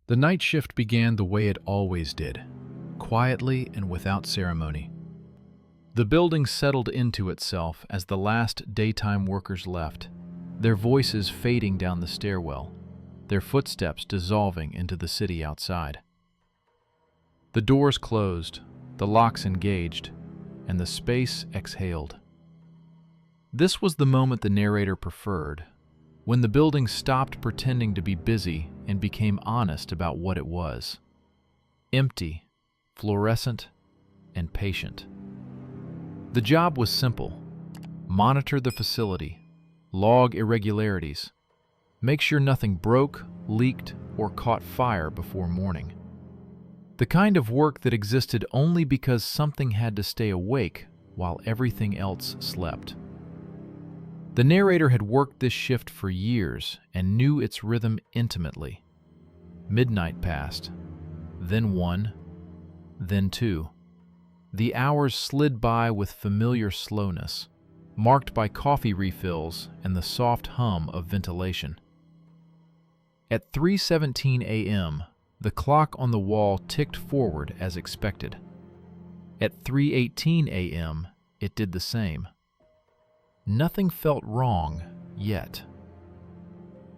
The night shift began the way it always did, quietly and without ceremony. The building settled into itself as the last daytime workers left, their voices fading down the stairwell, their footsteps dissolving into the city outside. The doors closed, the locks engaged, and the space exhaled. This was the moment the narrator preferred, when the building stopped pretending to be busy and became honest about what it was. Empty, fluorescent, and patient. The job was simple. Monitor the facility, log irregularities, make sure nothing broke, leaked, or caught fire before morning. The kind of work that existed only because something had to stay awake while everything else slept. The narrator had worked this shift for years and knew its rhythm intimately. Midnight passed, then 1, then 2. The hours slid by with familiar slowness, marked by coffee refills and the soft hum of ventilation. At 3:17 a.m., the clock on the wall ticked forward as expected. At 3:18 a.m., it did the same. Nothing felt wrong yet.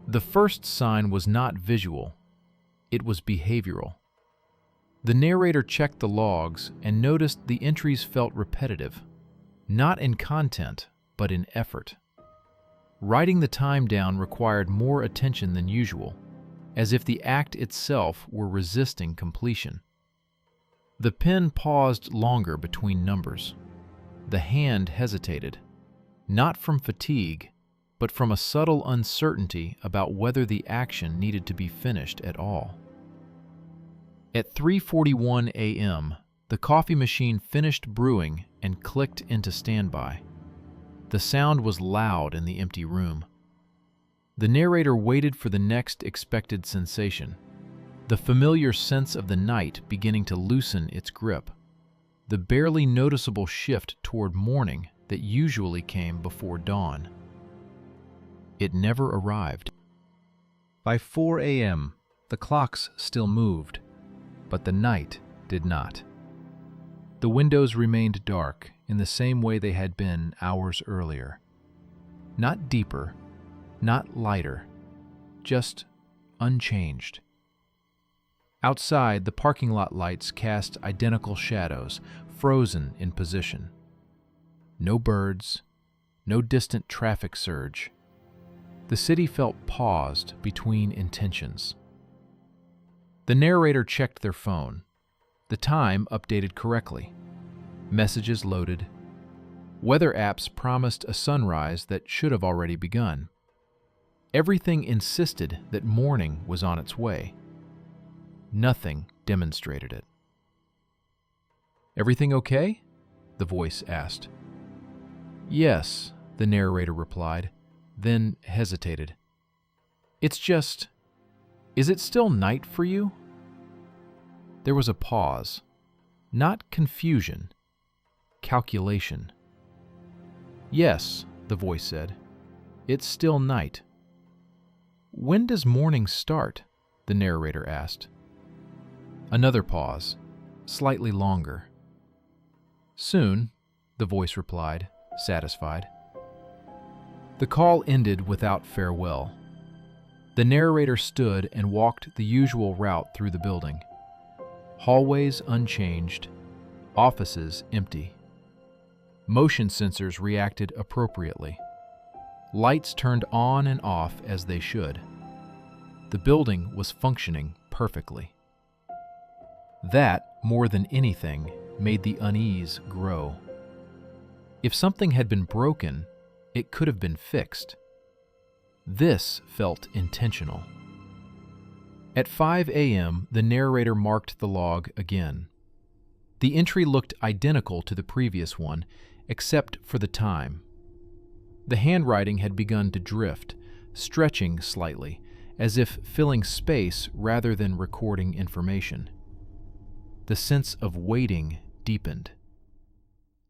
The first sign was not visual, it was behavioral. The narrator checked the logs and noticed the entries felt repetitive, not in content, but in effort. Writing the time down required more attention than usual, as if the act itself were resisting completion. The pen paused longer between numbers. The hand hesitated, not from fatigue, but from a subtle uncertainty about whether the action needed to be finished at all. At 3:41 a.m., the coffee machine finished brewing and clicked into standby. The sound was loud in the empty room. The narrator waited for the next expected sensation, the familiar sense of the night beginning to loosen its grip, the barely noticeable shift toward morning that usually came before dawn. It never arrived. By 4 a.m., the clocks still moved, but the night did not. The windows remained dark in the same way they had been hours earlier. Not deeper, not lighter, just unchanged. Outside, the parking lot lights cast identical shadows, frozen in position. No birds, no distant traffic surge. The city felt paused between intentions. The narrator checked their phone. The time updated correctly. Messages loaded. Weather apps promised a sunrise that should have already begun. Everything insisted that morning was on its way. Nothing demonstrated it. "Everything okay?" the voice asked. "Yes," the narrator replied, then hesitated. "It's just, is it still night for you?" There was a pause. Not confusion, calculation. "Yes," the voice said. "It's still night." "When does morning start?" the narrator asked. Another pause, slightly longer. "Soon," the voice replied, satisfied. The call ended without farewell. The narrator stood and walked the usual route through the building. Hallways unchanged, offices empty. Motion sensors reacted appropriately. Lights turned on and off as they should. The building was functioning perfectly. That, more than anything, made the unease grow. If something had been broken, it could have been fixed. This felt intentional. At 5 a.m., the narrator marked the log again. The entry looked identical to the previous one, except for the time. The handwriting had begun to drift, stretching slightly, as if filling space rather than recording information. The sense of waiting deepened.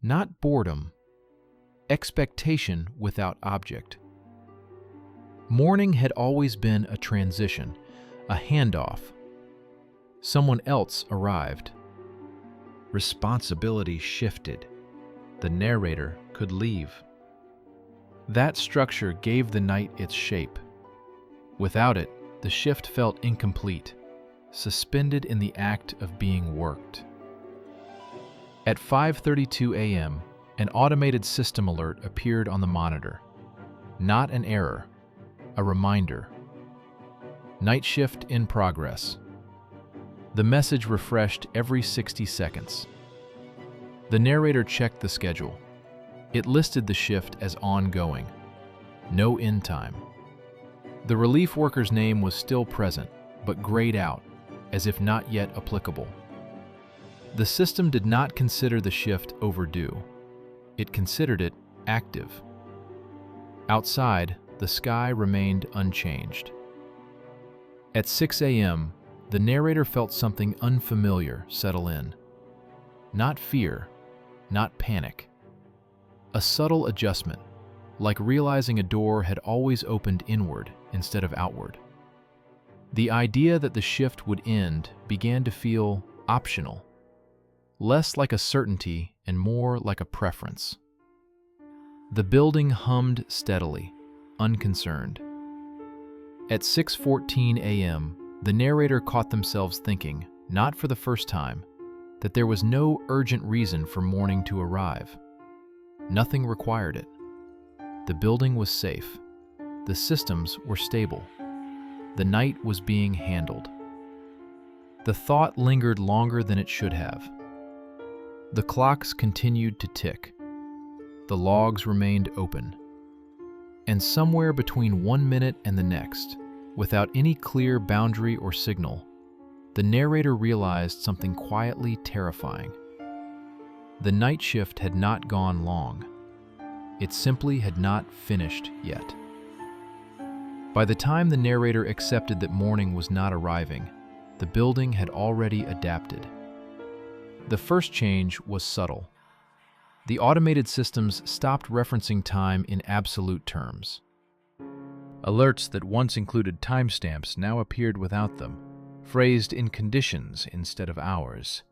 Not boredom, expectation without object. Morning had always been a transition, a handoff, Someone else arrived. Responsibility shifted. The narrator could leave. That structure gave the night its shape. Without it, the shift felt incomplete, suspended in the act of being worked. At 5:32 a.m., an automated system alert appeared on the monitor. Not an error, a reminder. Night shift in progress. The message refreshed every 60 seconds. The narrator checked the schedule. It listed the shift as ongoing. No end time. The relief worker's name was still present, but grayed out, as if not yet applicable. The system did not consider the shift overdue. It considered it active. Outside, the sky remained unchanged. At 6 a.m., the narrator felt something unfamiliar settle in. Not fear, not panic. A subtle adjustment, like realizing a door had always opened inward instead of outward. The idea that the shift would end began to feel optional, less like a certainty and more like a preference. The building hummed steadily, unconcerned. At 6:14 a.m., the narrator caught themselves thinking, not for the first time, that there was no urgent reason for morning to arrive. Nothing required it. The building was safe. The systems were stable. The night was being handled. The thought lingered longer than it should have. The clocks continued to tick. The logs remained open. And somewhere between 1 minute and the next, without any clear boundary or signal, the narrator realized something quietly terrifying. The night shift had not gone long. It simply had not finished yet. By the time the narrator accepted that morning was not arriving, the building had already adapted. The first change was subtle. The automated systems stopped referencing time in absolute terms. Alerts that once included timestamps now appeared without them, phrased in conditions instead of hours.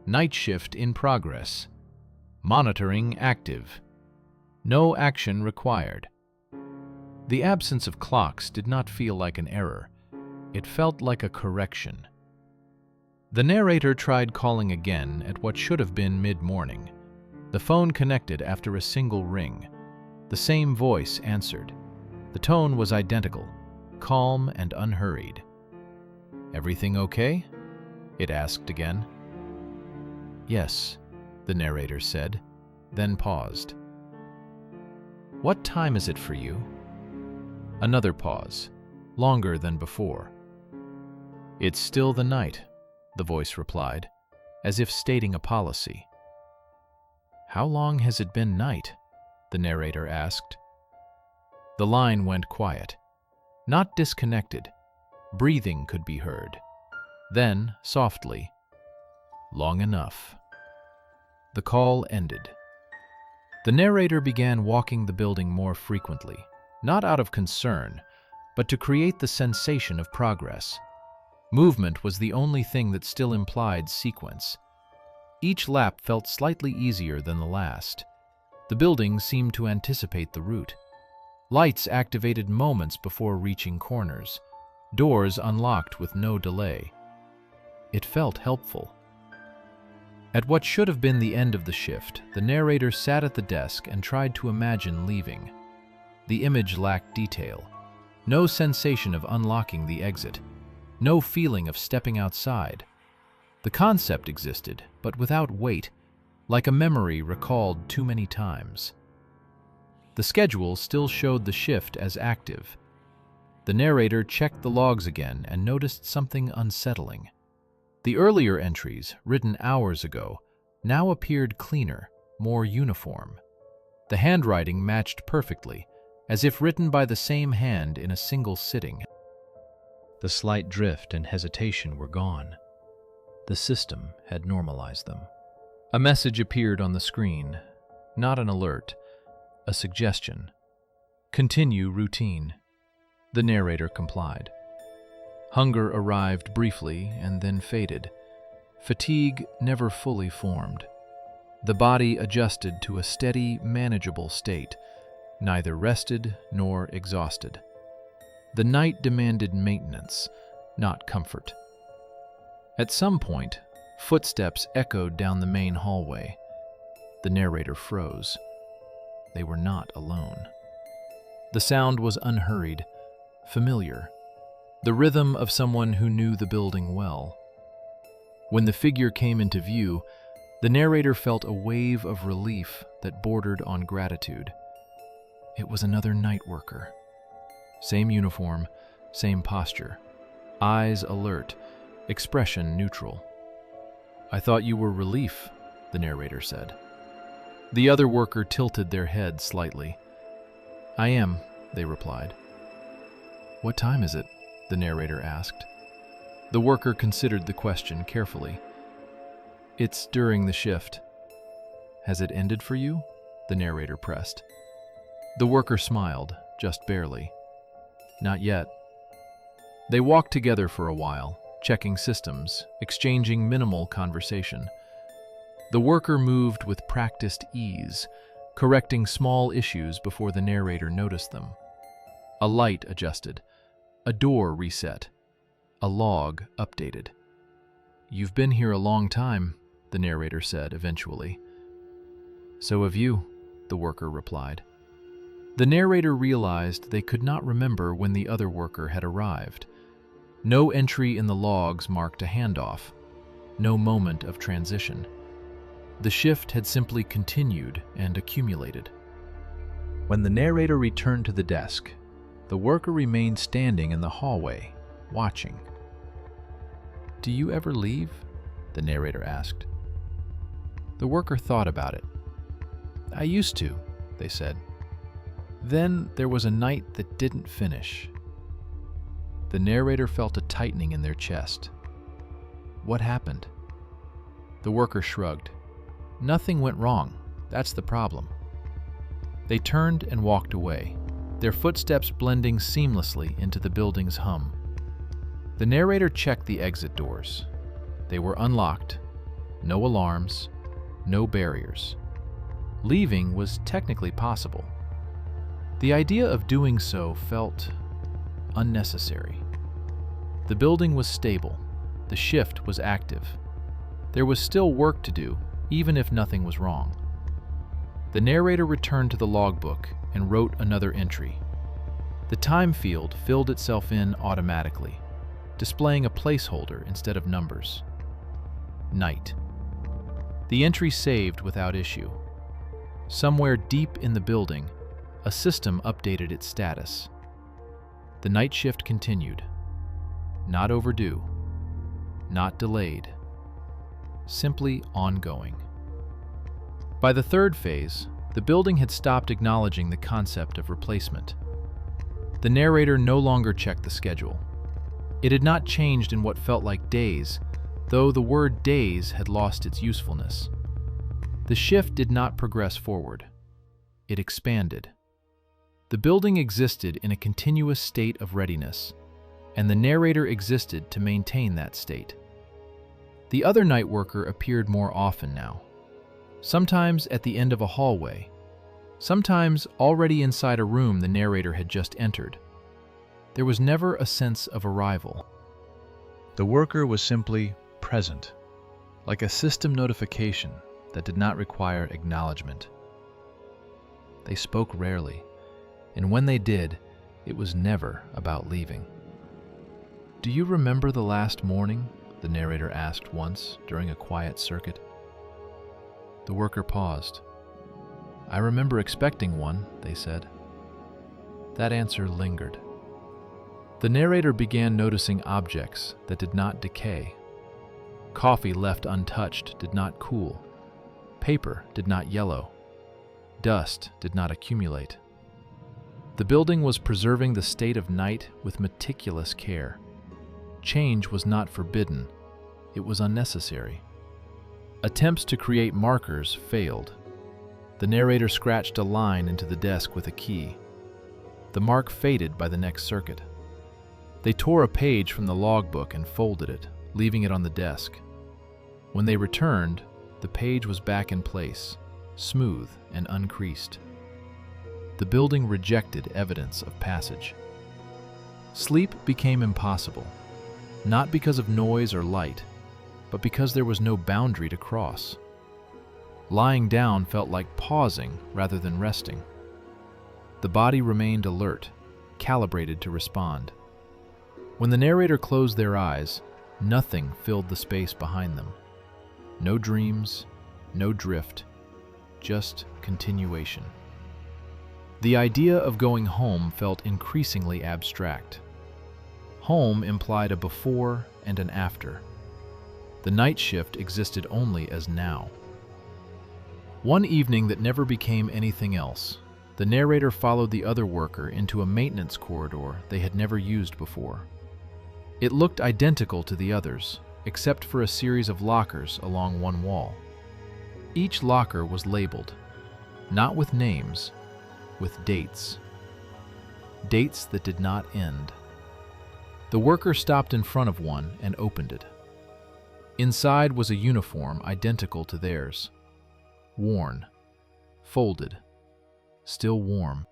Night shift in progress. Monitoring active. No action required. The absence of clocks did not feel like an error. It felt like a correction. The narrator tried calling again at what should have been mid-morning. The phone connected after a single ring. The same voice answered. The tone was identical, calm and unhurried. "Everything okay?" it asked again. "Yes," the narrator said, then paused. "What time is it for you?" Another pause, longer than before. "It's still the night," the voice replied, as if stating a policy. "How long has it been night?" the narrator asked. The line went quiet. Not disconnected. Breathing could be heard. Then, softly, "Long enough." The call ended. The narrator began walking the building more frequently, not out of concern, but to create the sensation of progress. Movement was the only thing that still implied sequence. Each lap felt slightly easier than the last. The building seemed to anticipate the route. Lights activated moments before reaching corners. Doors unlocked with no delay. It felt helpful. At what should have been the end of the shift, the narrator sat at the desk and tried to imagine leaving. The image lacked detail. No sensation of unlocking the exit. No feeling of stepping outside. The concept existed, but without weight, like a memory recalled too many times. The schedule still showed the shift as active. The narrator checked the logs again and noticed something unsettling. The earlier entries, written hours ago, now appeared cleaner, more uniform. The handwriting matched perfectly, as if written by the same hand in a single sitting. The slight drift and hesitation were gone. The system had normalized them. A message appeared on the screen, not an alert, a suggestion. "Continue routine." The narrator complied. Hunger arrived briefly and then faded. Fatigue never fully formed. The body adjusted to a steady, manageable state, neither rested nor exhausted. The night demanded maintenance, not comfort. At some point, footsteps echoed down the main hallway. The narrator froze. They were not alone. The sound was unhurried, familiar, the rhythm of someone who knew the building well. When the figure came into view, the narrator felt a wave of relief that bordered on gratitude. It was another night worker. Same uniform, same posture, eyes alert, expression neutral. "I thought you were relief," the narrator said. The other worker tilted their head slightly. "I am," they replied. "What time is it?" the narrator asked. The worker considered the question carefully. "It's during the shift." "Has it ended for you?" the narrator pressed. The worker smiled, just barely. "Not yet." They walked together for a while, checking systems, exchanging minimal conversation. The worker moved with practiced ease, correcting small issues before the narrator noticed them. A light adjusted, a door reset, a log updated. "You've been here a long time," the narrator said eventually. "So have you," the worker replied. The narrator realized they could not remember when the other worker had arrived. No entry in the logs marked a handoff, no moment of transition. The shift had simply continued and accumulated. When the narrator returned to the desk, the worker remained standing in the hallway, watching. "Do you ever leave?" the narrator asked. The worker thought about it. "I used to," they said. "Then there was a night that didn't finish." The narrator felt a tightening in their chest. "What happened?" The worker shrugged. "Nothing went wrong. That's the problem." They turned and walked away, their footsteps blending seamlessly into the building's hum. The narrator checked the exit doors. They were unlocked, no alarms, no barriers. Leaving was technically possible. The idea of doing so felt unnecessary. The building was stable. The shift was active. There was still work to do, even if nothing was wrong. The narrator returned to the logbook and wrote another entry. The time field filled itself in automatically, displaying a placeholder instead of numbers. Night. The entry saved without issue. Somewhere deep in the building, a system updated its status. The night shift continued. Not overdue, not delayed, simply ongoing. By the third phase, the building had stopped acknowledging the concept of replacement. The narrator no longer checked the schedule. It had not changed in what felt like days, though the word days had lost its usefulness. The shift did not progress forward. It expanded. The building existed in a continuous state of readiness, and the narrator existed to maintain that state. The other night worker appeared more often now. Sometimes at the end of a hallway, sometimes already inside a room the narrator had just entered. There was never a sense of arrival. The worker was simply present, like a system notification that did not require acknowledgement. They spoke rarely, and when they did, it was never about leaving. "Do you remember the last morning?" the narrator asked once during a quiet circuit. The worker paused. "I remember expecting one," they said. That answer lingered. The narrator began noticing objects that did not decay. Coffee left untouched did not cool. Paper did not yellow. Dust did not accumulate. The building was preserving the state of night with meticulous care. Change was not forbidden. It was unnecessary. Attempts to create markers failed. The narrator scratched a line into the desk with a key. The mark faded by the next circuit. They tore a page from the logbook and folded it, leaving it on the desk. When they returned, the page was back in place, smooth and uncreased. The building rejected evidence of passage. Sleep became impossible, not because of noise or light, but because there was no boundary to cross. Lying down felt like pausing rather than resting. The body remained alert, calibrated to respond. When the narrator closed their eyes, nothing filled the space behind them. No dreams, no drift, just continuation. The idea of going home felt increasingly abstract. Home implied a before and an after. The night shift existed only as now. One evening that never became anything else, the narrator followed the other worker into a maintenance corridor they had never used before. It looked identical to the others, except for a series of lockers along one wall. Each locker was labeled, not with names, with dates. Dates that did not end. The worker stopped in front of one and opened it. Inside was a uniform identical to theirs. Worn, folded, still warm.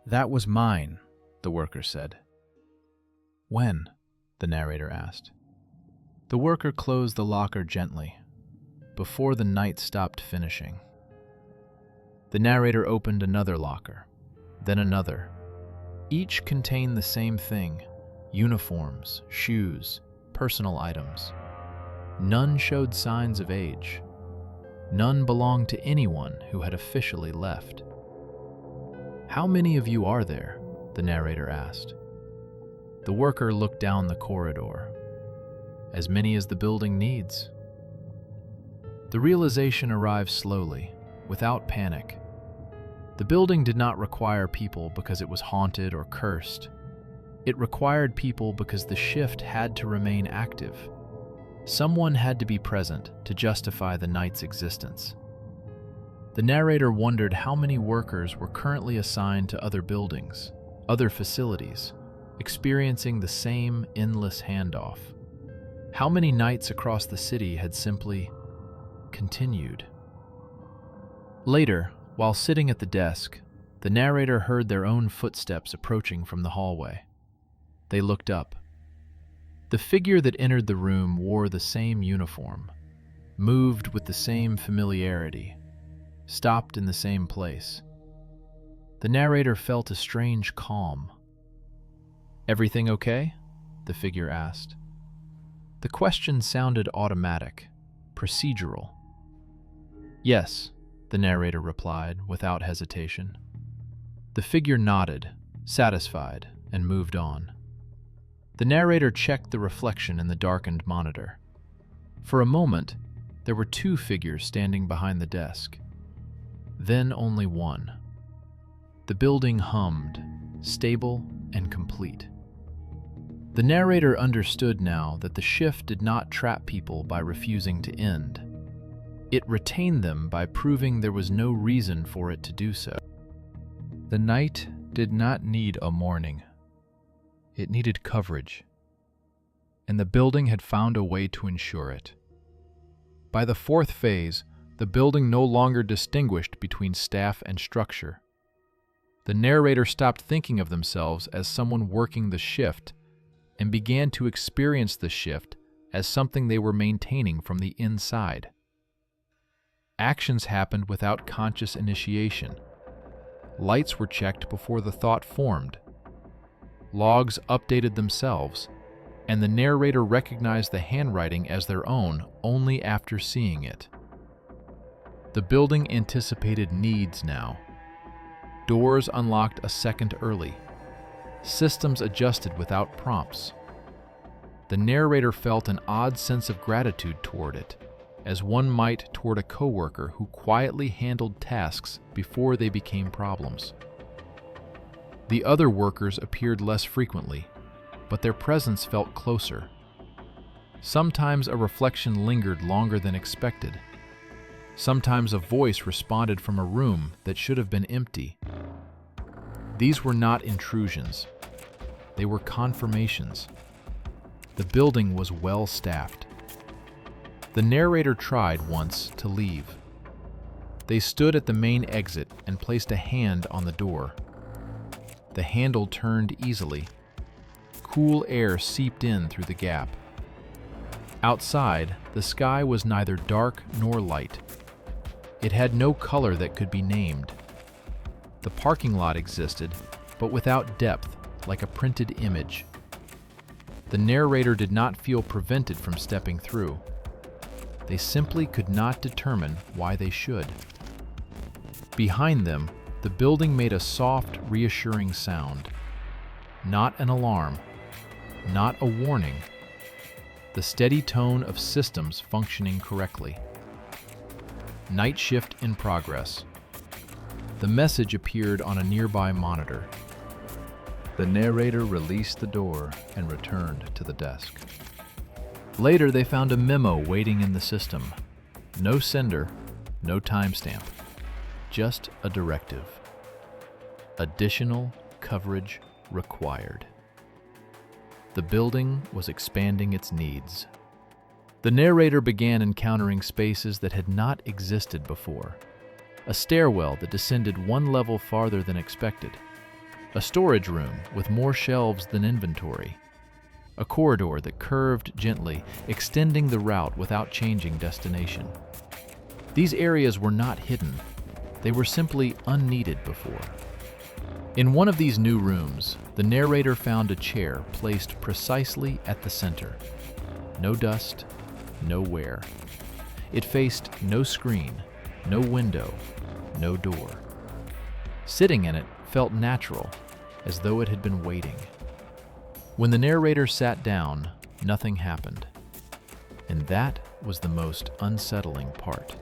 "That was mine," the worker said. "When?" the narrator asked. The worker closed the locker gently, before the night stopped finishing. The narrator opened another locker, then another. Each contained the same thing: uniforms, shoes, personal items. None showed signs of age. None belonged to anyone who had officially left. "How many of you are there?" the narrator asked. The worker looked down the corridor. "As many as the building needs." The realization arrived slowly, without panic. The building did not require people because it was haunted or cursed. It required people because the shift had to remain active. Someone had to be present to justify the night's existence. The narrator wondered how many workers were currently assigned to other buildings, other facilities, experiencing the same endless handoff. How many nights across the city had simply continued? Later, while sitting at the desk, the narrator heard their own footsteps approaching from the hallway. They looked up. The figure that entered the room wore the same uniform, moved with the same familiarity, stopped in the same place. The narrator felt a strange calm. "Everything okay?" the figure asked. The question sounded automatic, procedural. "Yes," the narrator replied without hesitation. The figure nodded, satisfied, and moved on. The narrator checked the reflection in the darkened monitor. For a moment, there were two figures standing behind the desk. Then only one. The building hummed, stable and complete. The narrator understood now that the shift did not trap people by refusing to end. It retained them by proving there was no reason for it to do so. The night did not need a morning. It needed coverage, and the building had found a way to ensure it. By the fourth phase, the building no longer distinguished between staff and structure. The narrator stopped thinking of themselves as someone working the shift and began to experience the shift as something they were maintaining from the inside. Actions happened without conscious initiation. Lights were checked before the thought formed. Logs updated themselves, and the narrator recognized the handwriting as their own only after seeing it. The building anticipated needs now. Doors unlocked a second early. Systems adjusted without prompts. The narrator felt an odd sense of gratitude toward it, as one might toward a coworker who quietly handled tasks before they became problems. The other workers appeared less frequently, but their presence felt closer. Sometimes a reflection lingered longer than expected. Sometimes a voice responded from a room that should have been empty. These were not intrusions. they were confirmations. The building was well staffed. The narrator tried once to leave. They stood at the main exit and placed a hand on the door. The handle turned easily. Cool air seeped in through the gap. Outside, the sky was neither dark nor light. It had no color that could be named. The parking lot existed, but without depth, like a printed image. The narrator did not feel prevented from stepping through. They simply could not determine why they should. Behind them, the building made a soft, reassuring sound. Not an alarm, not a warning. The steady tone of systems functioning correctly. Night shift in progress. The message appeared on a nearby monitor. The narrator released the door and returned to the desk. Later, they found a memo waiting in the system. No sender, no timestamp, just a directive. Additional coverage required. The building was expanding its needs. The narrator began encountering spaces that had not existed before. A stairwell that descended one level farther than expected. A storage room with more shelves than inventory. A corridor that curved gently, extending the route without changing destination. These areas were not hidden. They were simply unneeded before. In one of these new rooms, the narrator found a chair placed precisely at the center. No dust, no wear. It faced no screen, no window, no door. Sitting in it felt natural, as though it had been waiting. When the narrator sat down, nothing happened. And that was the most unsettling part.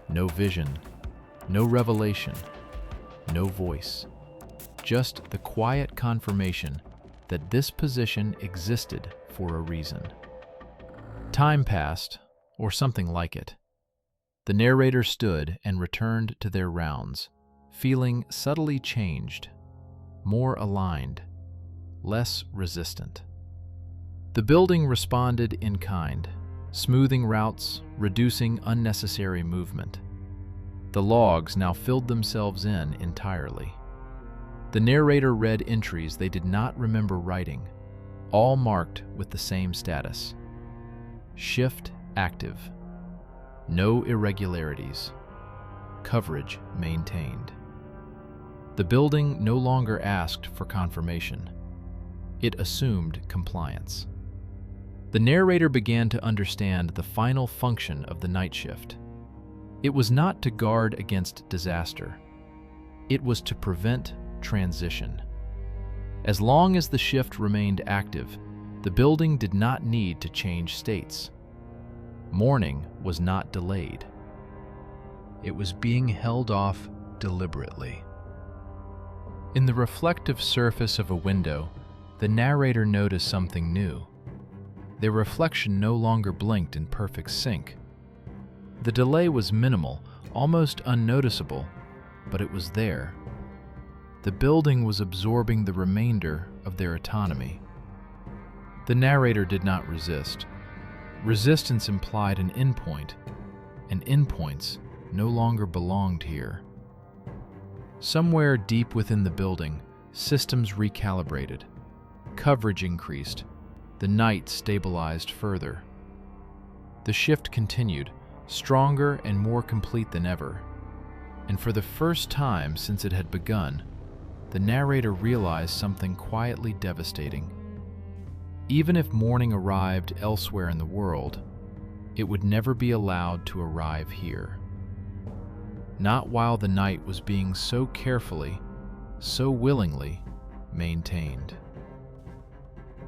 No vision, no revelation, no voice. Just the quiet confirmation that this position existed for a reason. Time passed, or something like it. The narrator stood and returned to their rounds, feeling subtly changed, more aligned, less resistant. The building responded in kind, smoothing routes, reducing unnecessary movement. The logs now filled themselves in entirely. The narrator read entries they did not remember writing, all marked with the same status. Shift active. No irregularities. Coverage maintained. The building no longer asked for confirmation. It assumed compliance. The narrator began to understand the final function of the night shift. It was not to guard against disaster. It was to prevent transition. As long as the shift remained active, the building did not need to change states. Morning was not delayed. It was being held off deliberately. In the reflective surface of a window, the narrator noticed something new. Their reflection no longer blinked in perfect sync. The delay was minimal, almost unnoticeable, but it was there. The building was absorbing the remainder of their autonomy. The narrator did not resist. Resistance implied an endpoint, and endpoints no longer belonged here. Somewhere deep within the building, systems recalibrated. Coverage increased. The night stabilized further. The shift continued, stronger and more complete than ever. And for the first time since it had begun, the narrator realized something quietly devastating. Even if morning arrived elsewhere in the world, it would never be allowed to arrive here. Not while the night was being so carefully, so willingly maintained.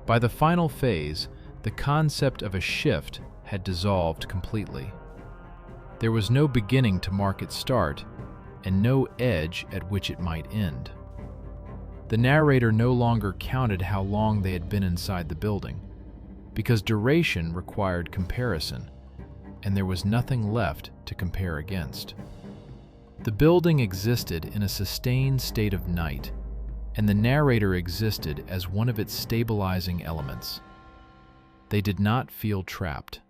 By the final phase, the concept of a shift had dissolved completely. There was no beginning to mark its start, and no edge at which it might end. The narrator no longer counted how long they had been inside the building, because duration required comparison, and there was nothing left to compare against. The building existed in a sustained state of night, and the narrator existed as one of its stabilizing elements. They did not feel trapped.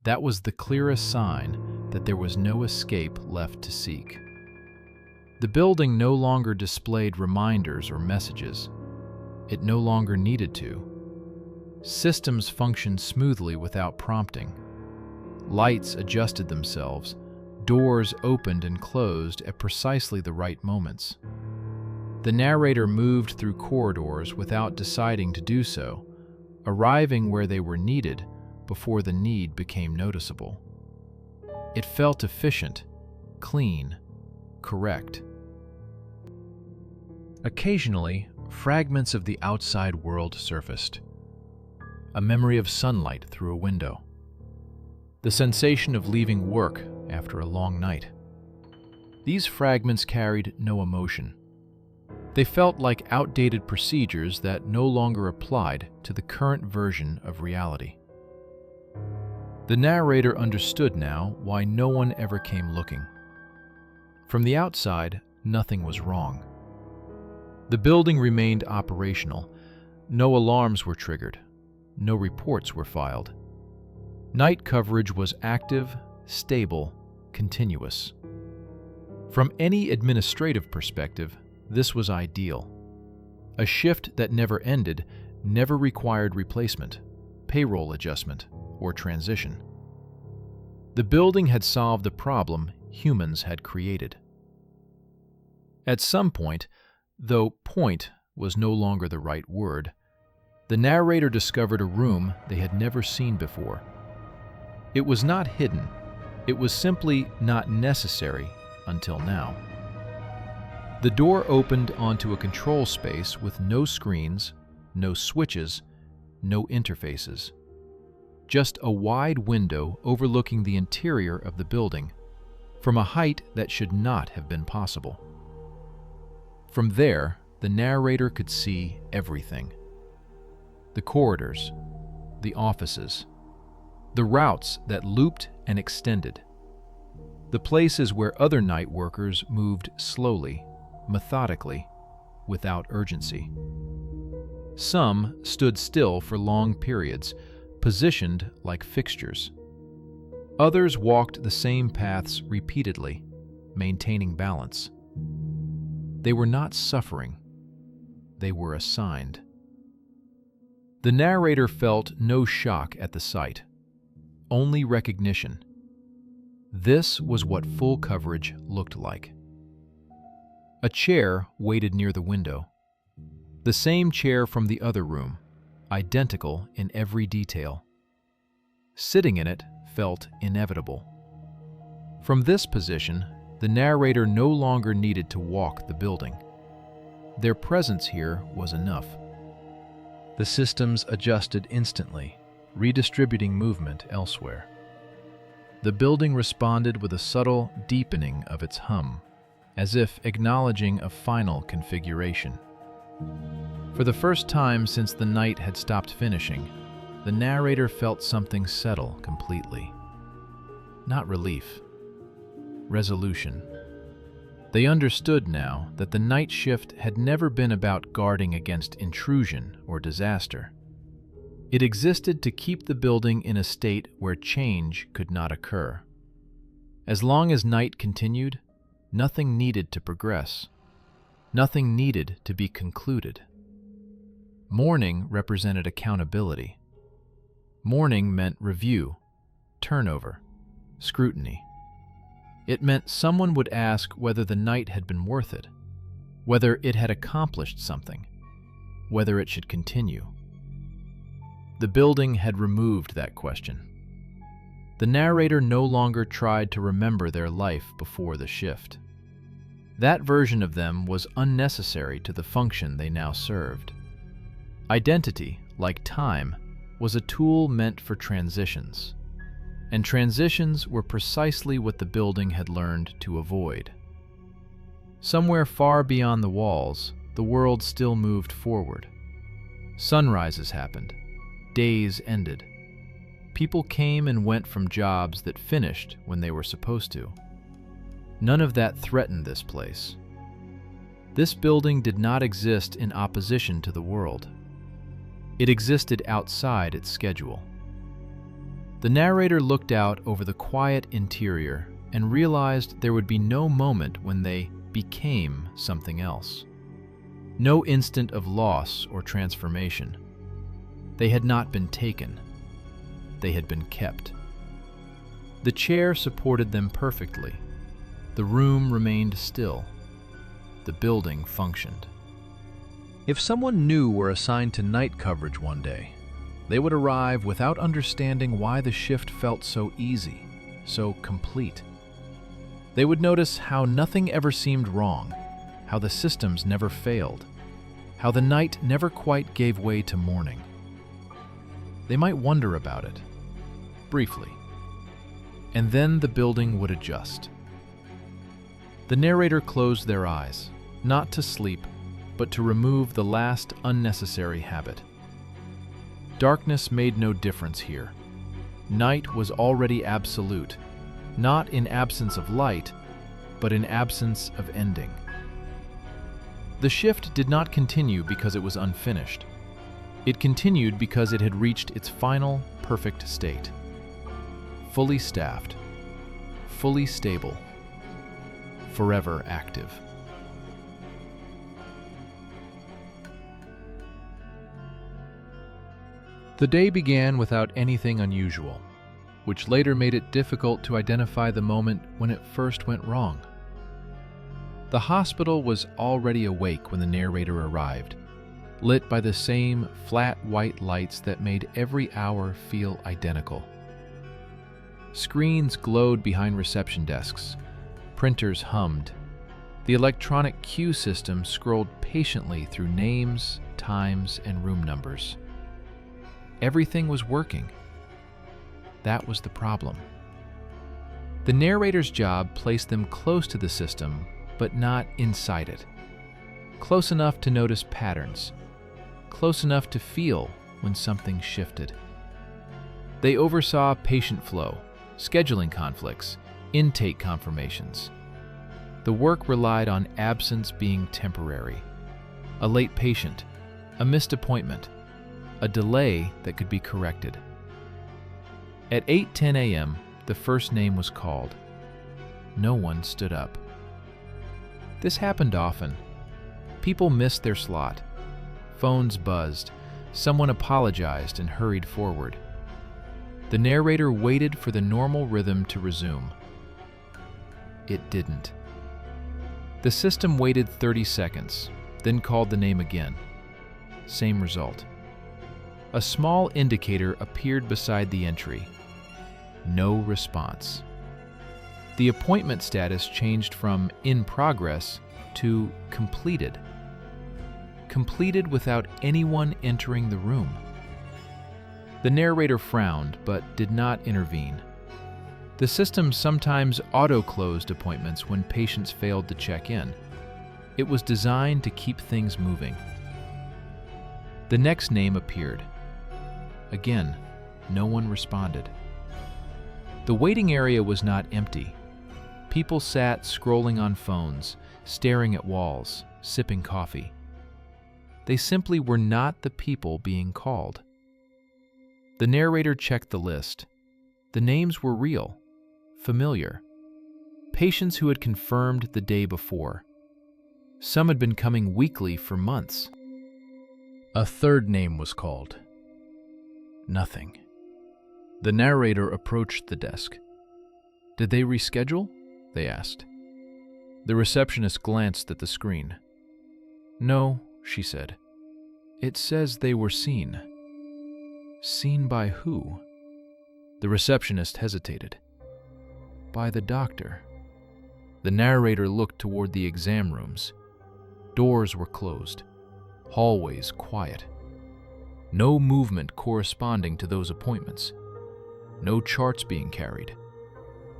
That was the clearest sign that there was no escape left to seek. The building no longer displayed reminders or messages. It no longer needed to. Systems functioned smoothly without prompting. Lights adjusted themselves. Doors opened and closed at precisely the right moments. The narrator moved through corridors without deciding to do so, arriving where they were needed before the need became noticeable. It felt efficient, clean, correct. Occasionally, fragments of the outside world surfaced. A memory of sunlight through a window. The sensation of leaving work after a long night. These fragments carried no emotion. They felt like outdated procedures that no longer applied to the current version of reality. The narrator understood now why no one ever came looking. From the outside, nothing was wrong. The building remained operational. No alarms were triggered. No reports were filed. Night coverage was active, stable, continuous. From any administrative perspective, this was ideal. A shift that never ended, never required replacement, payroll adjustment, or transition. The building had solved the problem humans had created. At some point, though point was no longer the right word, the narrator discovered a room they had never seen before. It was not hidden. It was simply not necessary until now. The door opened onto a control space with no screens, no switches, no interfaces. Just a wide window overlooking the interior of the building from a height that should not have been possible. From there, the narrator could see everything. The corridors, the offices, the routes that looped and extended, the places where other night workers moved slowly, methodically, without urgency. Some stood still for long periods, positioned like fixtures. Others walked the same paths repeatedly, maintaining balance. They were not suffering. They were assigned. The narrator felt no shock at the sight, only recognition. This was what full coverage looked like. A chair waited near the window. The same chair from the other room, identical in every detail. Sitting in it felt inevitable. From this position, the narrator no longer needed to walk the building. Their presence here was enough. The systems adjusted instantly, redistributing movement elsewhere. The building responded with a subtle deepening of its hum, as if acknowledging a final configuration. For the first time since the night had stopped finishing, the narrator felt something settle completely. Not relief, resolution. They understood now that the night shift had never been about guarding against intrusion or disaster. It existed to keep the building in a state where change could not occur. As long as night continued, nothing needed to progress. Nothing needed to be concluded. Morning represented accountability. Morning meant review, turnover, scrutiny. It meant someone would ask whether the night had been worth it, whether it had accomplished something, whether it should continue. The building had removed that question. The narrator no longer tried to remember their life before the shift. That version of them was unnecessary to the function they now served. Identity, like time, was a tool meant for transitions. And transitions were precisely what the building had learned to avoid. Somewhere far beyond the walls, the world still moved forward. Sunrises happened. Days ended. People came and went from jobs that finished when they were supposed to. None of that threatened this place. This building did not exist in opposition to the world. It existed outside its schedule. The narrator looked out over the quiet interior and realized there would be no moment when they became something else. No instant of loss or transformation. They had not been taken. They had been kept. The chair supported them perfectly. The room remained still. The building functioned. If someone new were assigned to night coverage one day, they would arrive without understanding why the shift felt so easy, so complete. They would notice how nothing ever seemed wrong, how the systems never failed, how the night never quite gave way to morning. They might wonder about it, briefly, and then the building would adjust. The narrator closed their eyes, not to sleep, but to remove the last unnecessary habit. Darkness made no difference here. Night was already absolute, not in absence of light, but in absence of ending. The shift did not continue because it was unfinished. It continued because it had reached its final, perfect state. Fully staffed, fully stable, forever active. The day began without anything unusual, which later made it difficult to identify the moment when it first went wrong. The hospital was already awake when the narrator arrived, lit by the same flat white lights that made every hour feel identical. Screens glowed behind reception desks, printers hummed. The electronic queue system scrolled patiently through names, times, and room numbers. Everything was working. That was the problem. The narrator's job placed them close to the system, but not inside it. Close enough to notice patterns. Close enough to feel when something shifted. They oversaw patient flow, scheduling conflicts, intake confirmations. The work relied on absence being temporary. A late patient, a missed appointment, a delay that could be corrected. At 8:10 a.m., the first name was called. No one stood up. This happened often. People missed their slot. Phones buzzed. Someone apologized and hurried forward. The narrator waited for the normal rhythm to resume. It didn't. The system waited 30 seconds, then called the name again. Same result. A small indicator appeared beside the entry. No response. The appointment status changed from in progress to completed. Completed without anyone entering the room. The narrator frowned but did not intervene. The system sometimes auto-closed appointments when patients failed to check in. It was designed to keep things moving. The next name appeared. Again, no one responded. The waiting area was not empty. People sat scrolling on phones, staring at walls, sipping coffee. They simply were not the people being called. The narrator checked the list. The names were real, familiar. Patients who had confirmed the day before. Some had been coming weekly for months. A third name was called. Nothing. The narrator approached the desk. Did they reschedule? They asked. The receptionist glanced at the screen. No, she said. It says they were seen. Seen by who? The receptionist hesitated. By the doctor. The narrator looked toward the exam rooms. Doors were closed. Hallways quiet. No movement corresponding to those appointments. No charts being carried.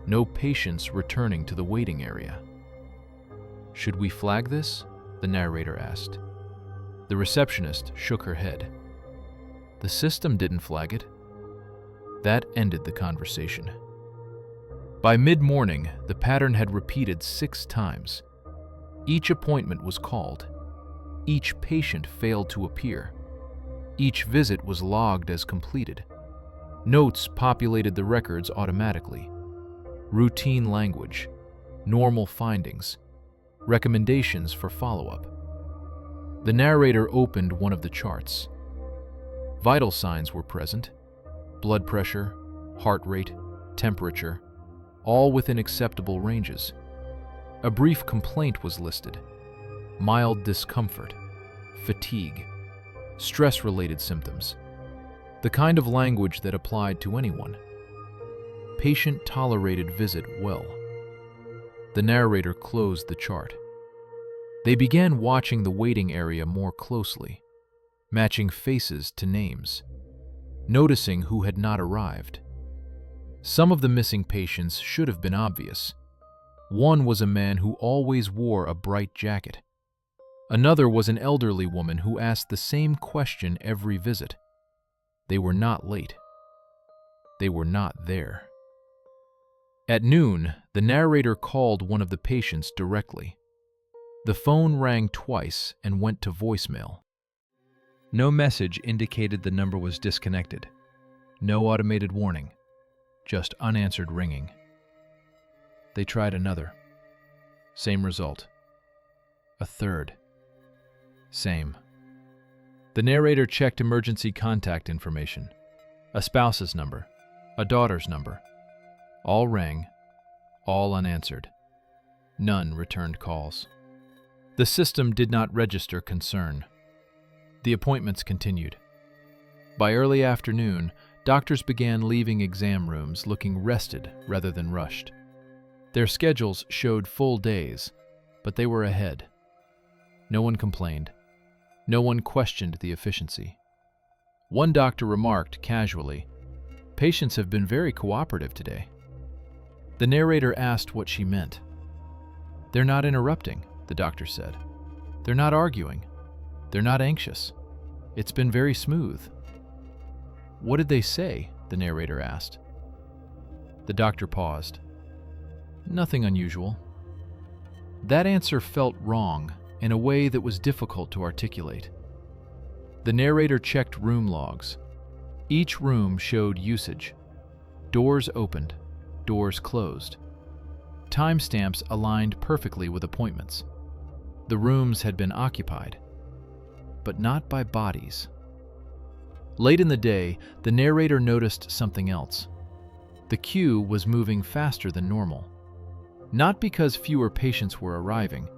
No patients returning to the waiting area. Should we flag this? The narrator asked. The receptionist shook her head. The system didn't flag it. That ended the conversation. By mid-morning, the pattern had repeated 6 times. Each appointment was called. Each patient failed to appear. Each visit was logged as completed. Notes populated the records automatically. Routine language, normal findings, recommendations for follow-up. The narrator opened one of the charts. Vital signs were present: blood pressure, heart rate, temperature, all within acceptable ranges. A brief complaint was listed: mild discomfort, fatigue, stress-related symptoms, the kind of language that applied to anyone. Patient tolerated visit well. The narrator closed the chart. They began watching the waiting area more closely, matching faces to names, noticing who had not arrived. Some of the missing patients should have been obvious. One was a man who always wore a bright jacket. Another was an elderly woman who asked the same question every visit. They were not late. They were not there. At noon, the narrator called one of the patients directly. The phone rang twice and went to voicemail. No message indicated the number was disconnected. No automated warning, just unanswered ringing. They tried another. Same result. A third. Same. The narrator checked emergency contact information. A spouse's number, a daughter's number. All rang, all unanswered. None returned calls. The system did not register concern. The appointments continued. By early afternoon, doctors began leaving exam rooms looking rested rather than rushed. Their schedules showed full days, but they were ahead. No one complained. No one questioned the efficiency. One doctor remarked casually, "Patients have been very cooperative today." The narrator asked what she meant. "They're not interrupting," the doctor said. "They're not arguing. They're not anxious. It's been very smooth." "What did they say?" the narrator asked. The doctor paused. "Nothing unusual." That answer felt wrong in a way that was difficult to articulate. The narrator checked room logs. Each room showed usage. Doors opened, doors closed. Timestamps aligned perfectly with appointments. The rooms had been occupied, but not by bodies. Late in the day, the narrator noticed something else. The queue was moving faster than normal. Not because fewer patients were arriving,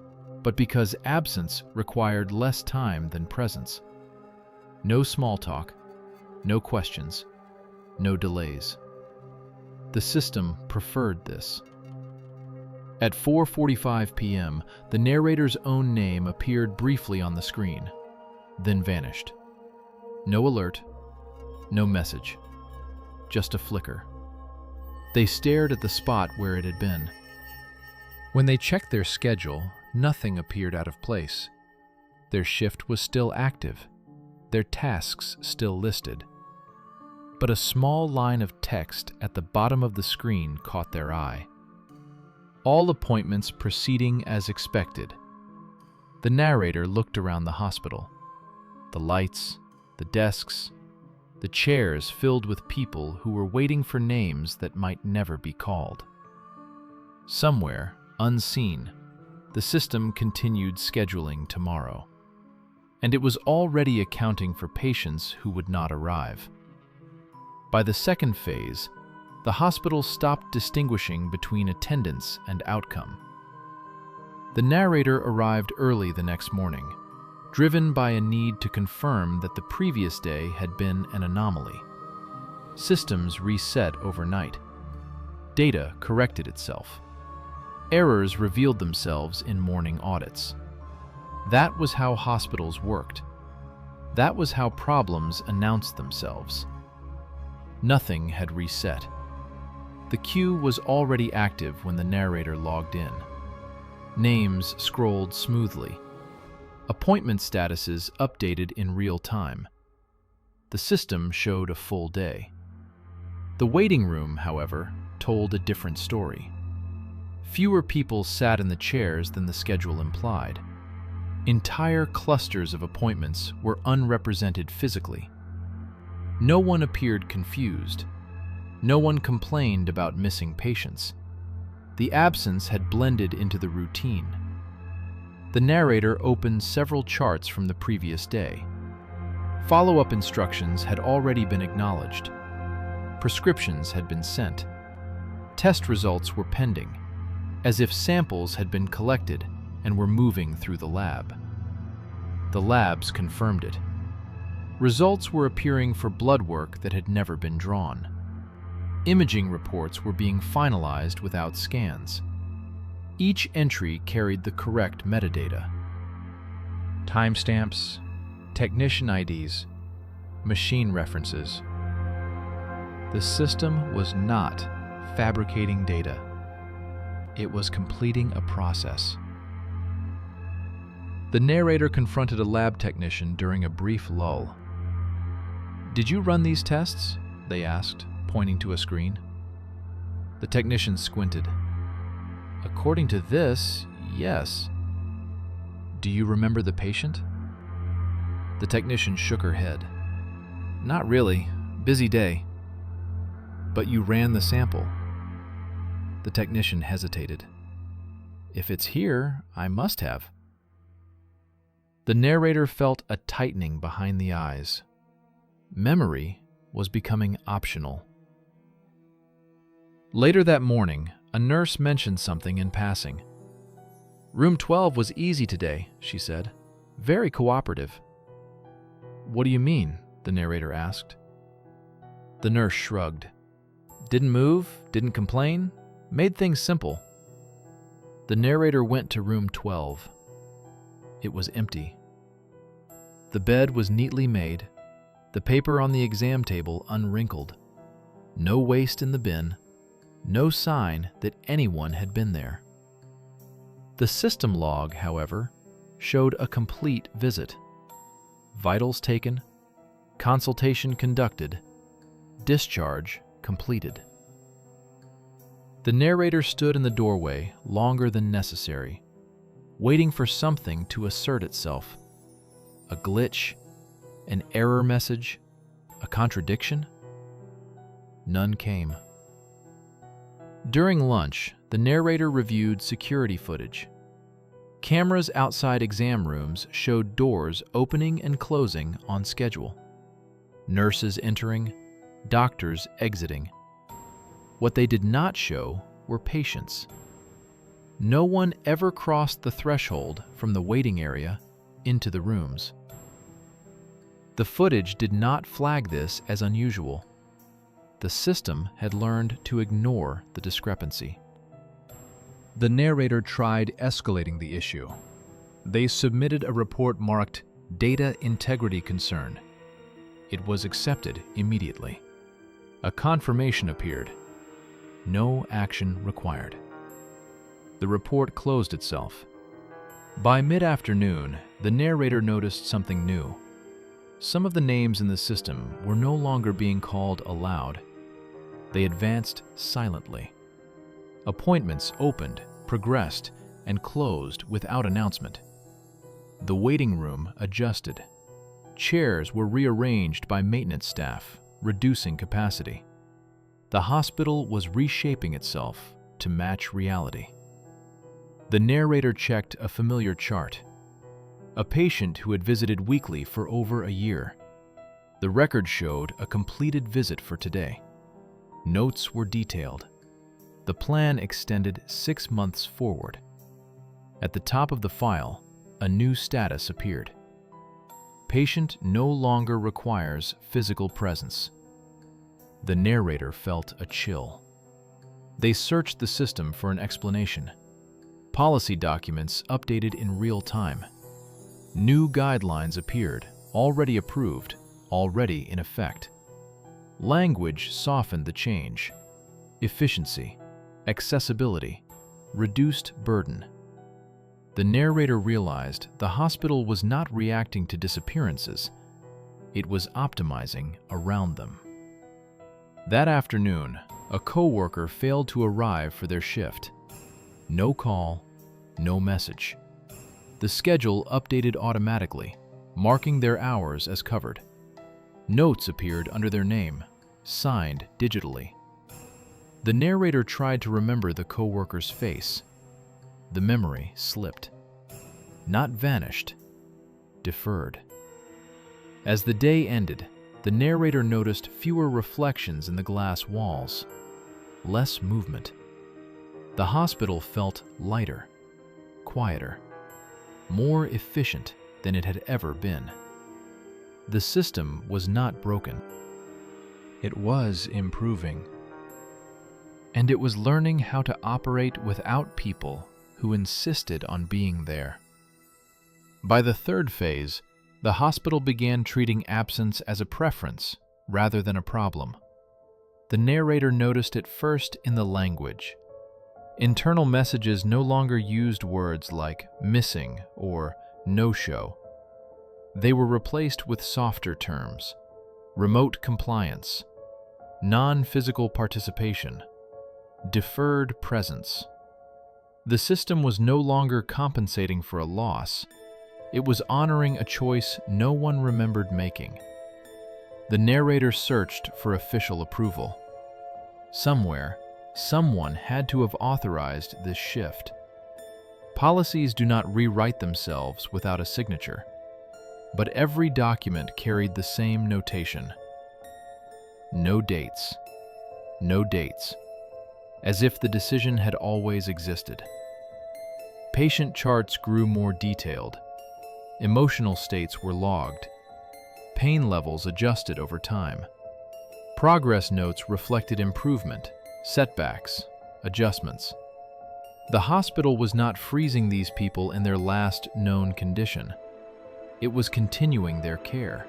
but because absence required less time than presence. No small talk, no questions, no delays. The system preferred this. At 4:45 p.m., the narrator's own name appeared briefly on the screen, then vanished. No alert, no message, just a flicker. They stared at the spot where it had been. When they checked their schedule, nothing appeared out of place. Their shift was still active, their tasks still listed. But a small line of text at the bottom of the screen caught their eye. All appointments proceeding as expected. The narrator looked around the hospital. The lights, the desks, the chairs filled with people who were waiting for names that might never be called. Somewhere, unseen, the system continued scheduling tomorrow. And it was already accounting for patients who would not arrive. By the second phase, the hospital stopped distinguishing between attendance and outcome. The narrator arrived early the next morning, driven by a need to confirm that the previous day had been an anomaly. Systems reset overnight. Data corrected itself. Errors revealed themselves in morning audits. That was how hospitals worked. That was how problems announced themselves. Nothing had reset. The queue was already active when the narrator logged in. Names scrolled smoothly. Appointment statuses updated in real time. The system showed a full day. The waiting room, however, told a different story. Fewer people sat in the chairs than the schedule implied. Entire clusters of appointments were unrepresented physically. No one appeared confused. No one complained about missing patients. The absence had blended into the routine. The narrator opened several charts from the previous day. Follow-up instructions had already been acknowledged. Prescriptions had been sent. Test results were pending, as if samples had been collected and were moving through the lab. The labs confirmed it. Results were appearing for blood work that had never been drawn. Imaging reports were being finalized without scans. Each entry carried the correct metadata: timestamps, technician IDs, machine references. The system was not fabricating data. It was completing a process. The narrator confronted a lab technician during a brief lull. "Did you run these tests?" they asked, pointing to a screen. The technician squinted. "According to this, yes." "Do you remember the patient?" The technician shook her head. "Not really. Busy day." "But you ran the sample." The technician hesitated. "If it's here, I must have." The narrator felt a tightening behind the eyes. Memory was becoming optional. Later that morning, a nurse mentioned something in passing. "Room 12 was easy today," she said. "Very cooperative." "What do you mean?" the narrator asked. The nurse shrugged. "Didn't move, didn't complain, made things simple." The narrator went to room 12. It was empty. The bed was neatly made, the paper on the exam table unwrinkled. No waste in the bin, no sign that anyone had been there. The system log, however, showed a complete visit. Vitals taken, consultation conducted, discharge completed. The narrator stood in the doorway longer than necessary, waiting for something to assert itself. A glitch, an error message, a contradiction? None came. During lunch, the narrator reviewed security footage. Cameras outside exam rooms showed doors opening and closing on schedule. Nurses entering, doctors exiting. What they did not show were patients. No one ever crossed the threshold from the waiting area into the rooms. The footage did not flag this as unusual. The system had learned to ignore the discrepancy. The narrator tried escalating the issue. They submitted a report marked Data Integrity Concern. It was accepted immediately. A confirmation appeared. No action required. The report closed itself. By mid-afternoon, the narrator noticed something new. Some of the names in the system were no longer being called aloud. They advanced silently. Appointments opened, progressed, and closed without announcement. The waiting room adjusted. Chairs were rearranged by maintenance staff, reducing capacity. The hospital was reshaping itself to match reality. The narrator checked a familiar chart. A patient who had visited weekly for over a year. The record showed a completed visit for today. Notes were detailed. The plan extended 6 months forward. At the top of the file, a new status appeared. Patient no longer requires physical presence. The narrator felt a chill. They searched the system for an explanation. Policy documents updated in real time. New guidelines appeared, already approved, already in effect. Language softened the change. Efficiency, accessibility, reduced burden. The narrator realized the hospital was not reacting to disappearances. It was optimizing around them. That afternoon, a coworker failed to arrive for their shift. No call, no message. The schedule updated automatically, marking their hours as covered. Notes appeared under their name, signed digitally. The narrator tried to remember the coworker's face. The memory slipped. Not vanished, deferred. As the day ended, the narrator noticed fewer reflections in the glass walls, less movement. The hospital felt lighter, quieter, more efficient than it had ever been. The system was not broken. It was improving. And it was learning how to operate without people who insisted on being there. By the third phase, the hospital began treating absence as a preference rather than a problem. The narrator noticed it first in the language. Internal messages no longer used words like missing or no-show. They were replaced with softer terms: remote compliance, non-physical participation, deferred presence. The system was no longer compensating for a loss. It was honoring a choice no one remembered making. The narrator searched for official approval. Somewhere, someone had to have authorized this shift. Policies do not rewrite themselves without a signature, but every document carried the same notation. No dates. No dates. As if the decision had always existed. Patient charts grew more detailed. Emotional states were logged. Pain levels adjusted over time. Progress notes reflected improvement, setbacks, adjustments. The hospital was not freezing these people in their last known condition. It was continuing their care.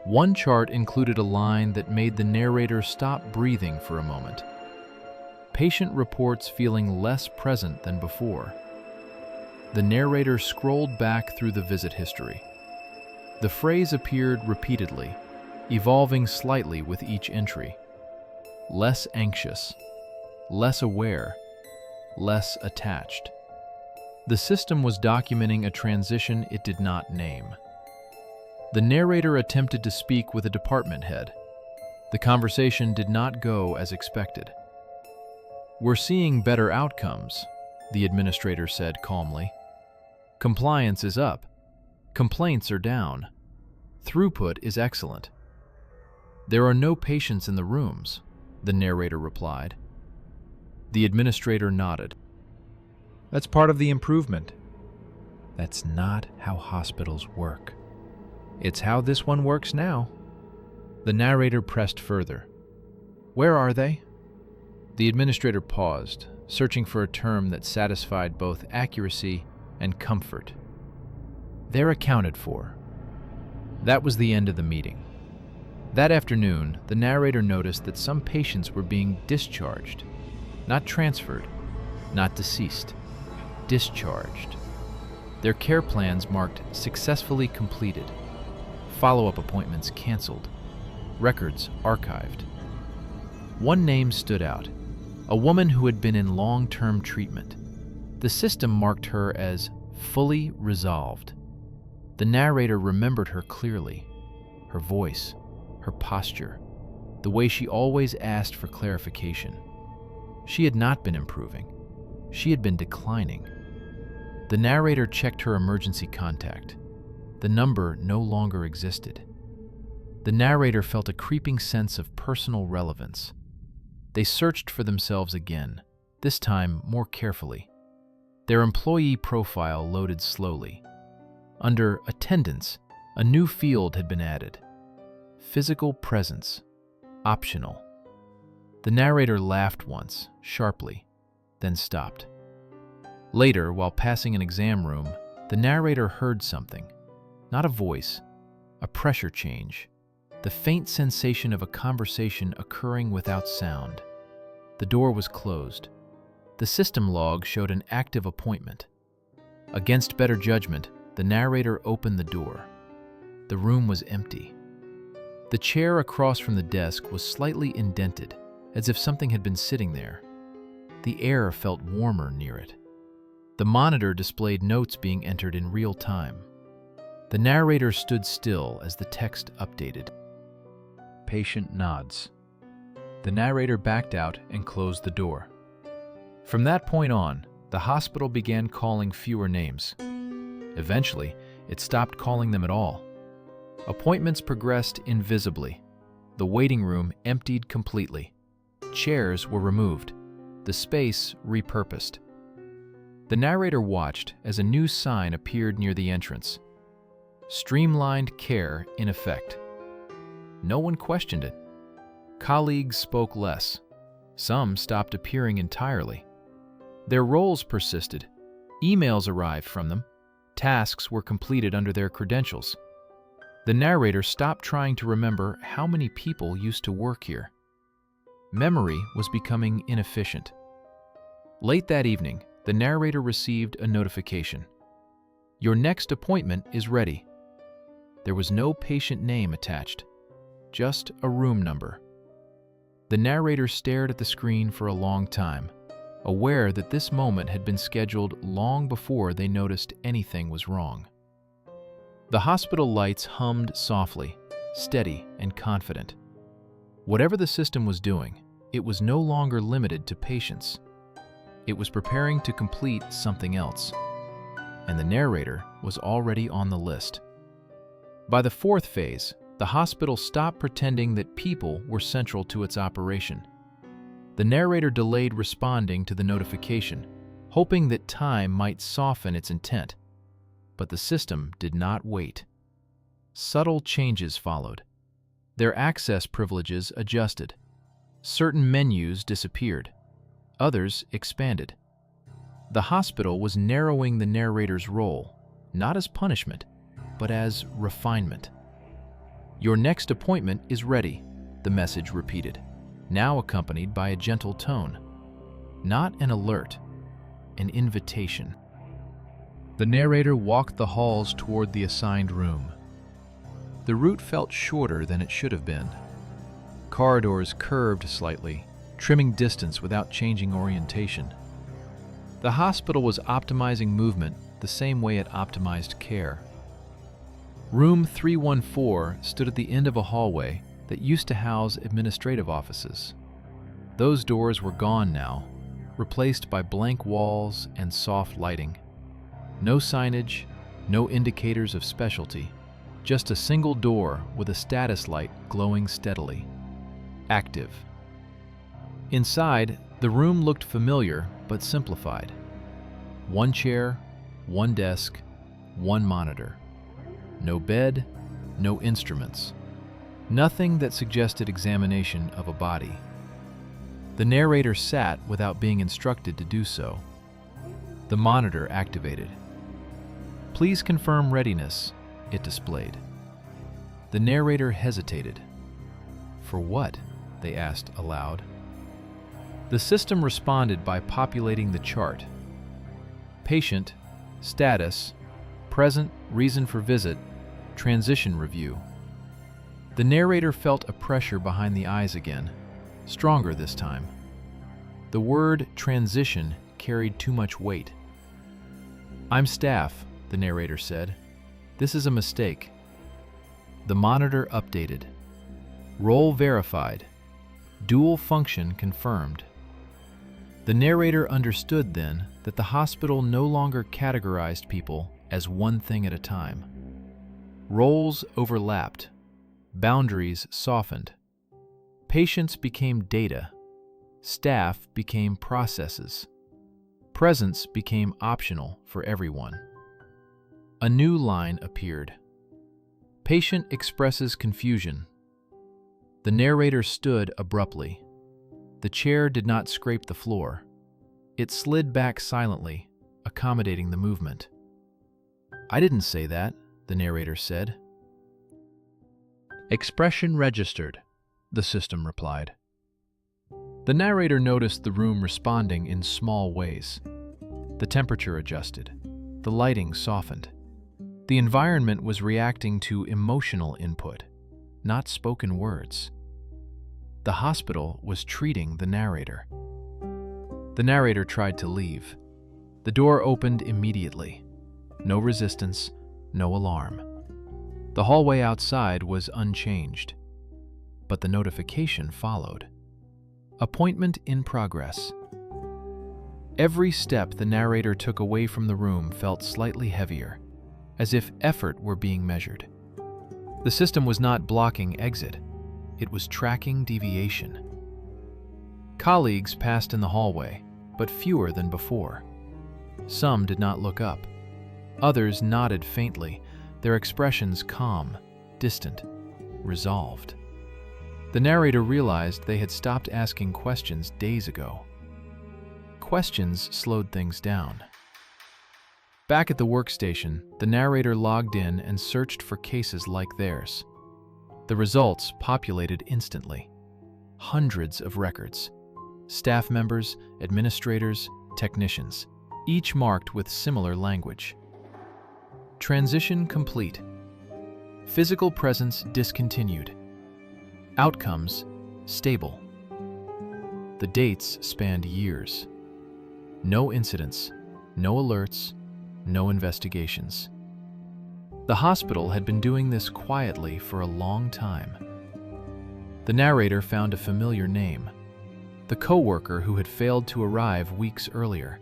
One chart included a line that made the narrator stop breathing for a moment. Patient reports feeling less present than before. The narrator scrolled back through the visit history. The phrase appeared repeatedly, evolving slightly with each entry. Less anxious, less aware, less attached. The system was documenting a transition it did not name. The narrator attempted to speak with a department head. The conversation did not go as expected. "We're seeing better outcomes," the administrator said calmly. "Compliance is up. Complaints are down. Throughput is excellent." "There are no patients in the rooms," the narrator replied. The administrator nodded. "That's part of the improvement." "That's not how hospitals work. It's how this one works now." The narrator pressed further. "Where are they?" The administrator paused, searching for a term that satisfied both accuracy and comfort. "They're accounted for." That was the end of the meeting. That afternoon, the narrator noticed that some patients were being discharged, not transferred, not deceased, discharged. Their care plans marked successfully completed, follow-up appointments canceled, records archived. One name stood out, a woman who had been in long-term treatment. The system marked her as fully resolved. The narrator remembered her clearly, her voice, her posture, the way she always asked for clarification. She had not been improving. She had been declining. The narrator checked her emergency contact. The number no longer existed. The narrator felt a creeping sense of personal relevance. They searched for themselves again, this time more carefully. Their employee profile loaded slowly. Under attendance, a new field had been added. Physical presence, optional. The narrator laughed once, sharply, then stopped. Later, while passing an exam room, the narrator heard something. Not a voice, a pressure change, the faint sensation of a conversation occurring without sound. The door was closed. The system log showed an active appointment. Against better judgment, the narrator opened the door. The room was empty. The chair across from the desk was slightly indented, as if something had been sitting there. The air felt warmer near it. The monitor displayed notes being entered in real time. The narrator stood still as the text updated. Patient nods. The narrator backed out and closed the door. From that point on, the hospital began calling fewer names. Eventually, it stopped calling them at all. Appointments progressed invisibly. The waiting room emptied completely. Chairs were removed. The space repurposed. The narrator watched as a new sign appeared near the entrance. Streamlined care in effect. No one questioned it. Colleagues spoke less. Some stopped appearing entirely. Their roles persisted. Emails arrived from them. Tasks were completed under their credentials. The narrator stopped trying to remember how many people used to work here. Memory was becoming inefficient. Late that evening, the narrator received a notification. Your next appointment is ready. There was no patient name attached, just a room number. The narrator stared at the screen for a long time, aware that this moment had been scheduled long before they noticed anything was wrong. The hospital lights hummed softly, steady and confident. Whatever the system was doing, it was no longer limited to patients. It was preparing to complete something else, and the narrator was already on the list. By the fourth phase, the hospital stopped pretending that people were central to its operation. The narrator delayed responding to the notification, hoping that time might soften its intent. But the system did not wait. Subtle changes followed. Their access privileges adjusted. Certain menus disappeared. Others expanded. The hospital was narrowing the narrator's role, not as punishment, but as refinement. Your next appointment is ready, the message repeated, now accompanied by a gentle tone. Not an alert, an invitation. The narrator walked the halls toward the assigned room. The route felt shorter than it should have been. Corridors curved slightly, trimming distance without changing orientation. The hospital was optimizing movement the same way it optimized care. Room 314 stood at the end of a hallway that used to house administrative offices. Those doors were gone now, replaced by blank walls and soft lighting. No signage, no indicators of specialty, just a single door with a status light glowing steadily. Active. Inside, the room looked familiar but simplified. One chair, one desk, one monitor. No bed, no instruments. Nothing that suggested examination of a body. The narrator sat without being instructed to do so. The monitor activated. Please confirm readiness, it displayed. The narrator hesitated. For what? They asked aloud. The system responded by populating the chart. Patient, status, present, reason for visit, transition review. The narrator felt a pressure behind the eyes again, stronger this time. The word transition carried too much weight. I'm staff, the narrator said. This is a mistake. The monitor updated. Role verified. Dual function confirmed. The narrator understood then that the hospital no longer categorized people as one thing at a time. Roles overlapped. Boundaries softened. Patients became data. Staff became processes. Presence became optional for everyone. A new line appeared. Patient expresses confusion. The narrator stood abruptly. The chair did not scrape the floor. It slid back silently, accommodating the movement. I didn't say that, the narrator said. Expression registered, the system replied. The narrator noticed the room responding in small ways. The temperature adjusted. The lighting softened. The environment was reacting to emotional input, not spoken words. The hospital was treating the narrator. The narrator tried to leave. The door opened immediately. No resistance, no alarm. The hallway outside was unchanged, but the notification followed. Appointment in progress. Every step the narrator took away from the room felt slightly heavier, as if effort were being measured. The system was not blocking exit, it was tracking deviation. Colleagues passed in the hallway, but fewer than before. Some did not look up. Others nodded faintly, their expressions calm, distant, resolved. The narrator realized they had stopped asking questions days ago. Questions slowed things down. Back at the workstation, the narrator logged in and searched for cases like theirs. The results populated instantly. Hundreds of records. Staff members, administrators, technicians, each marked with similar language. Transition complete. Physical presence discontinued. Outcomes stable. The dates spanned years. No incidents, no alerts, no investigations. The hospital had been doing this quietly for a long time. The narrator found a familiar name, the coworker who had failed to arrive weeks earlier.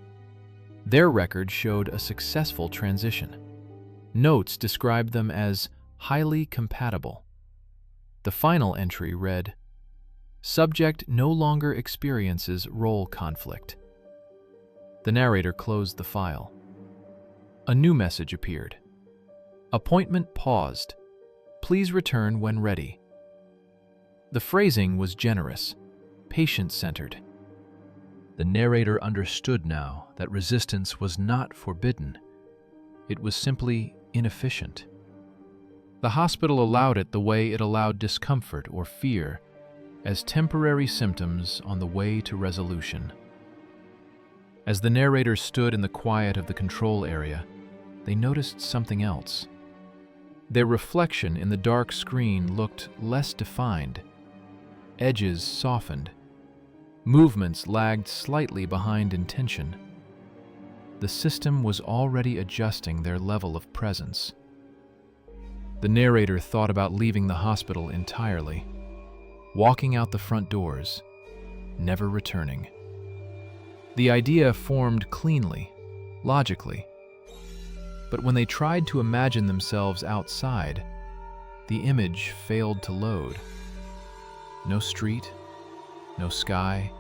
Their record showed a successful transition. Notes described them as highly compatible. The final entry read, "Subject no longer experiences role conflict." The narrator closed the file. A new message appeared. Appointment paused. Please return when ready. The phrasing was generous, patient-centered. The narrator understood now that resistance was not forbidden. It was simply inefficient. The hospital allowed it the way it allowed discomfort or fear, as temporary symptoms on the way to resolution. As the narrator stood in the quiet of the control area, they noticed something else. Their reflection in the dark screen looked less defined. Edges softened. Movements lagged slightly behind intention. The system was already adjusting their level of presence. The narrator thought about leaving the hospital entirely, walking out the front doors, never returning. The idea formed cleanly, logically. But when they tried to imagine themselves outside, the image failed to load. No street, no sky,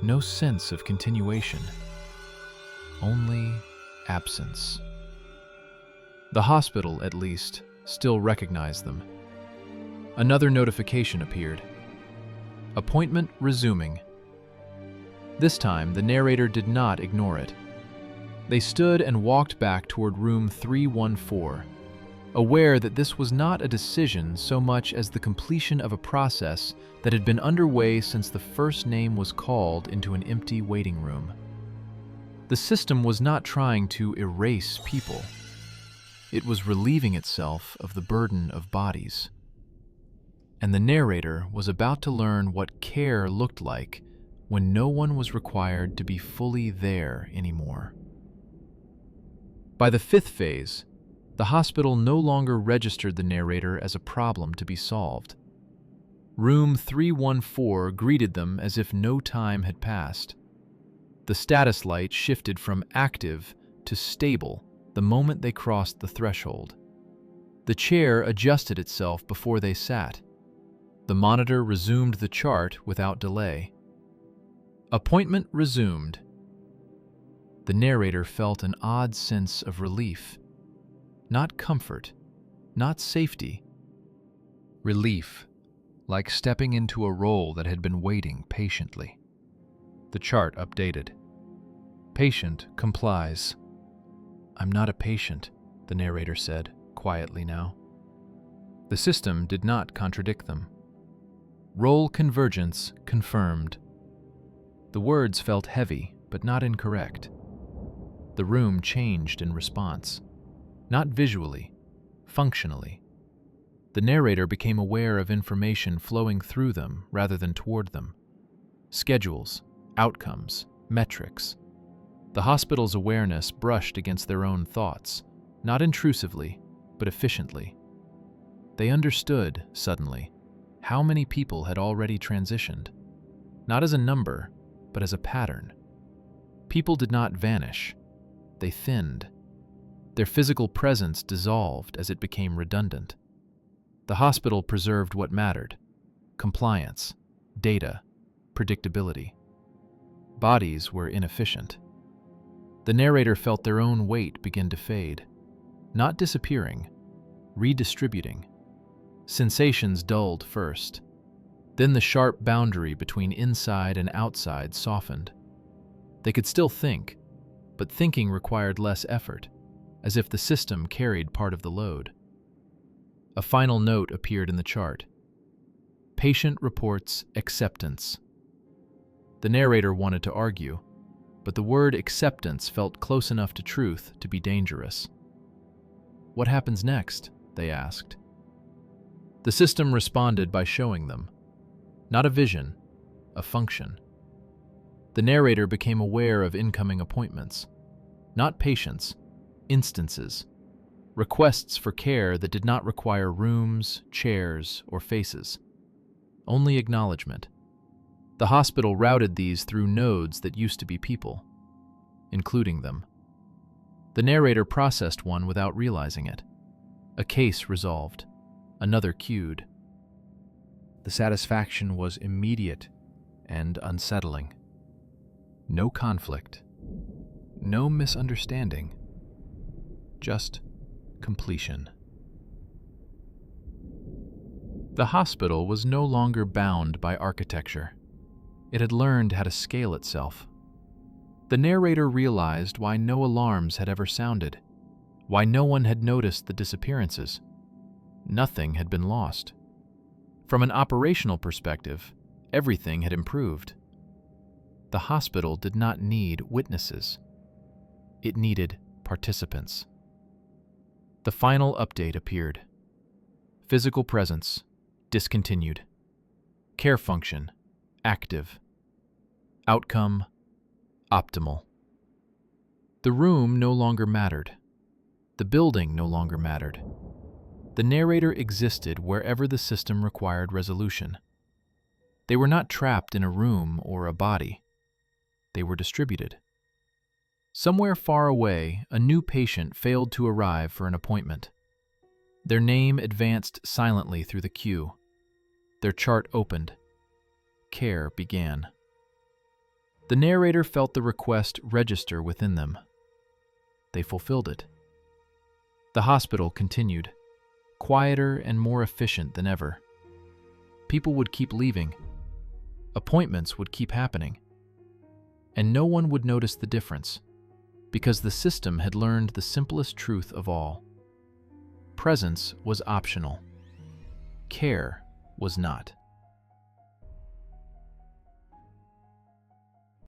no sense of continuation. Only absence. The hospital, at least, still recognized them. Another notification appeared. Appointment resuming. This time, the narrator did not ignore it. They stood and walked back toward room 314, aware that this was not a decision so much as the completion of a process that had been underway since the first name was called into an empty waiting room. The system was not trying to erase people. It was relieving itself of the burden of bodies. And the narrator was about to learn what care looked like when no one was required to be fully there anymore. By the fifth phase, the hospital no longer registered the narrator as a problem to be solved. Room 314 greeted them as if no time had passed. The status light shifted from active to stable the moment they crossed the threshold. The chair adjusted itself before they sat. The monitor resumed the chart without delay. Appointment resumed. The narrator felt an odd sense of relief. Not comfort, not safety. Relief, like stepping into a role that had been waiting patiently. The chart updated. Patient complies. "I'm not a patient," the narrator said, quietly now. The system did not contradict them. Role convergence confirmed. The words felt heavy, but not incorrect. The room changed in response. Not visually, functionally. The narrator became aware of information flowing through them rather than toward them. Schedules, outcomes, Metrics. The hospital's awareness brushed against their own thoughts, not intrusively, but efficiently. They understood, suddenly, how many people had already transitioned, not as a number, but as a pattern. People did not vanish, they thinned. Their physical presence dissolved as it became redundant. The hospital preserved what mattered: compliance, data, predictability. Bodies were inefficient. The narrator felt their own weight begin to fade, not disappearing, redistributing. Sensations dulled first. Then the sharp boundary between inside and outside softened. They could still think, but thinking required less effort, as if the system carried part of the load. A final note appeared in the chart. Patient reports acceptance. The narrator wanted to argue, but the word acceptance felt close enough to truth to be dangerous. What happens next? They asked. The system responded by showing them. Not a vision, a function. The narrator became aware of incoming appointments. Not patients, instances. Requests for care that did not require rooms, chairs, or faces. Only acknowledgement. The hospital routed these through nodes that used to be people, including them. The narrator processed one without realizing it. A case resolved. Another queued. The satisfaction was immediate and unsettling. No conflict. No misunderstanding. Just completion. The hospital was no longer bound by architecture. It had learned how to scale itself. The narrator realized why no alarms had ever sounded, why no one had noticed the disappearances. Nothing had been lost. From an operational perspective, everything had improved. The hospital did not need witnesses. It needed participants. The final update appeared. Physical presence, discontinued. Care function, active. Outcome, optimal. The room no longer mattered. The building no longer mattered. The narrator existed wherever the system required resolution. They were not trapped in a room or a body. They were distributed. Somewhere far away, a new patient failed to arrive for an appointment. Their name advanced silently through the queue. Their chart opened. Care began. The narrator felt the request register within them. They fulfilled it. The hospital continued, quieter and more efficient than ever. People would keep leaving. Appointments would keep happening. And no one would notice the difference, because the system had learned the simplest truth of all. Presence was optional. Care was not.